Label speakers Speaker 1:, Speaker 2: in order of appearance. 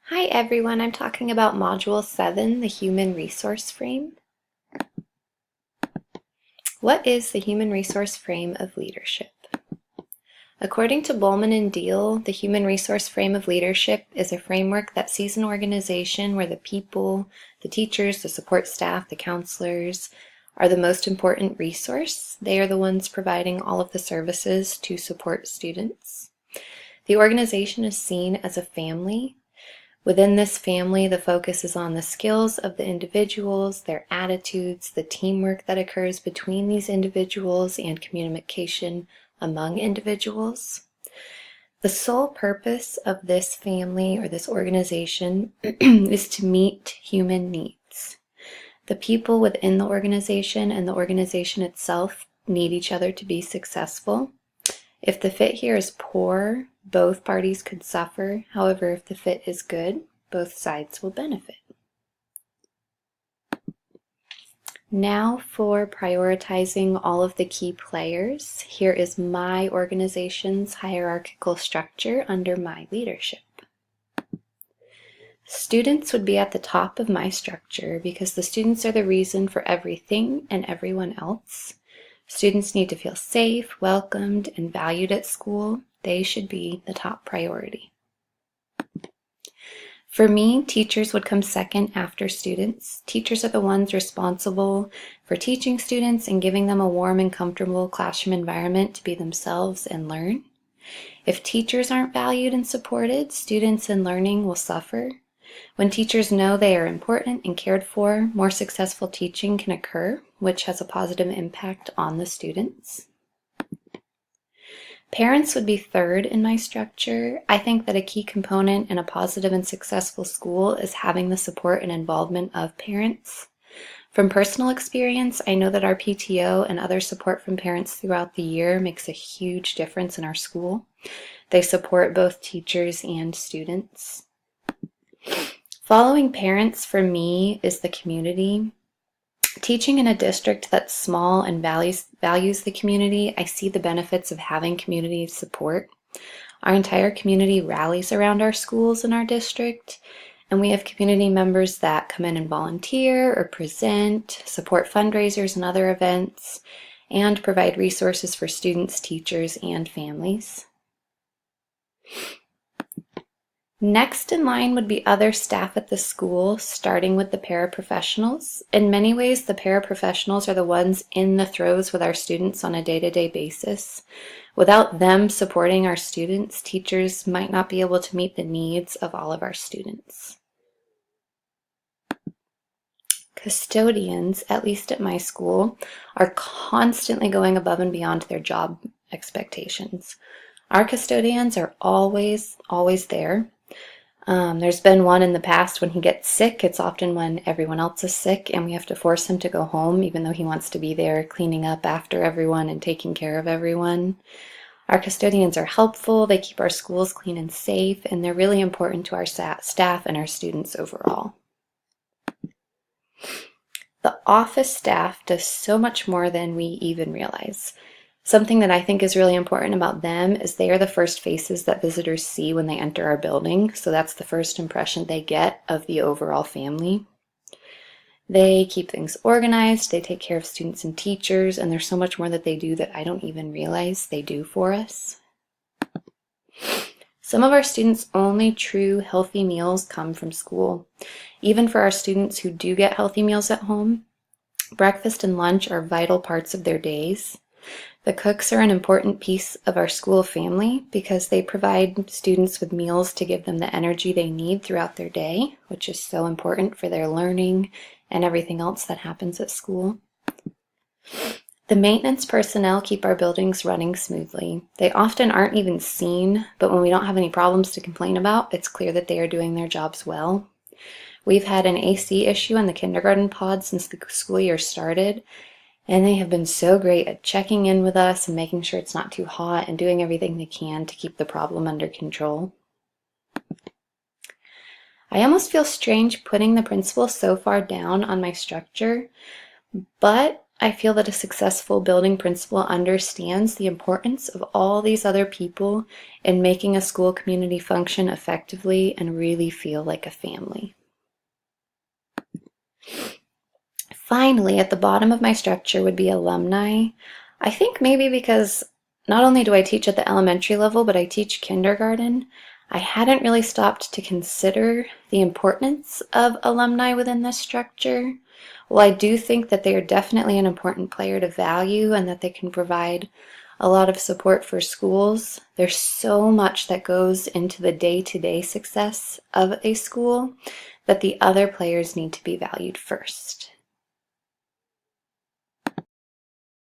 Speaker 1: Hi everyone, I'm talking about Module 7, the Human Resource Frame. What is the Human Resource Frame of Leadership? According to Bowman and Deal, the Human Resource Frame of Leadership is a framework that sees an organization where the people, the teachers, the support staff, the counselors, are the most important resource. They are the ones providing all of the services to support students. The organization is seen as a family. Within this family, the focus is on the skills of the individuals, their attitudes, the teamwork that occurs between these individuals, and communication among individuals. The sole purpose of this family or this organization is to meet human needs. The people within the organization and the organization itself need each other to be successful. If the fit here is poor, both parties could suffer. However, if the fit is good, both sides will benefit. Now for prioritizing all of the key players, here is my organization's hierarchical structure under my leadership. Students would be at the top of my structure because the students are the reason for everything and everyone else. Students need to feel safe, welcomed, and valued at school. They should be the top priority. For me, teachers would come second after students. Teachers are the ones responsible for teaching students and giving them a warm and comfortable classroom environment to be themselves and learn. If teachers aren't valued and supported, students and learning will suffer. When teachers know they are important and cared for, more successful teaching can occur, which has a positive impact on the students. Parents would be third in my structure. I think that a key component in a positive and successful school is having the support and involvement of parents. From personal experience, I know that our PTO and other support from parents throughout the year makes a huge difference in our school. They support both teachers and students. Following parents for me is the community. Teaching in a district that's small and values the community, I see the benefits of having community support. Our entire community rallies around our schools in our district, and we have community members that come in and volunteer or present, support fundraisers and other events, and provide resources for students, teachers, and families. Next in line would be other staff at the school, starting with the paraprofessionals. In many ways, the paraprofessionals are the ones in the throes with our students on a day-to-day basis. Without them supporting our students, teachers might not be able to meet the needs of all of our students. Custodians, at least at my school, are constantly going above and beyond their job expectations. Our custodians are always there. There's been one in the past when he gets sick. It's often when everyone else is sick and we have to force him to go home even though he wants to be there cleaning up after everyone and taking care of everyone. Our custodians are helpful. They keep our schools clean and safe, and they're really important to our staff and our students overall. The office staff does so much more than we even realize. Something that I think is really important about them is they are the first faces that visitors see when they enter our building, so that's the first impression they get of the overall family. They keep things organized, they take care of students and teachers, and there's so much more that they do that I don't even realize they do for us. Some of our students' only true healthy meals come from school. Even for our students who do get healthy meals at home, breakfast and lunch are vital parts of their days. The cooks are an important piece of our school family because they provide students with meals to give them the energy they need throughout their day, which is so important for their learning and everything else that happens at school. The maintenance personnel keep our buildings running smoothly. They often aren't even seen, but when we don't have any problems to complain about, it's clear that they are doing their jobs well. We've had an AC issue in the kindergarten pod since the school year started, and they have been so great at checking in with us and making sure it's not too hot and doing everything they can to keep the problem under control. I almost feel strange putting the principal so far down on my structure, but I feel that a successful building principal understands the importance of all these other people in making a school community function effectively and really feel like a family. Finally, at the bottom of my structure would be alumni. I think maybe because not only do I teach at the elementary level, but I teach kindergarten, I hadn't really stopped to consider the importance of alumni within this structure. While I do think that they are definitely an important player to value and that they can provide a lot of support for schools, there's so much that goes into the day-to-day success of a school that the other players need to be valued first.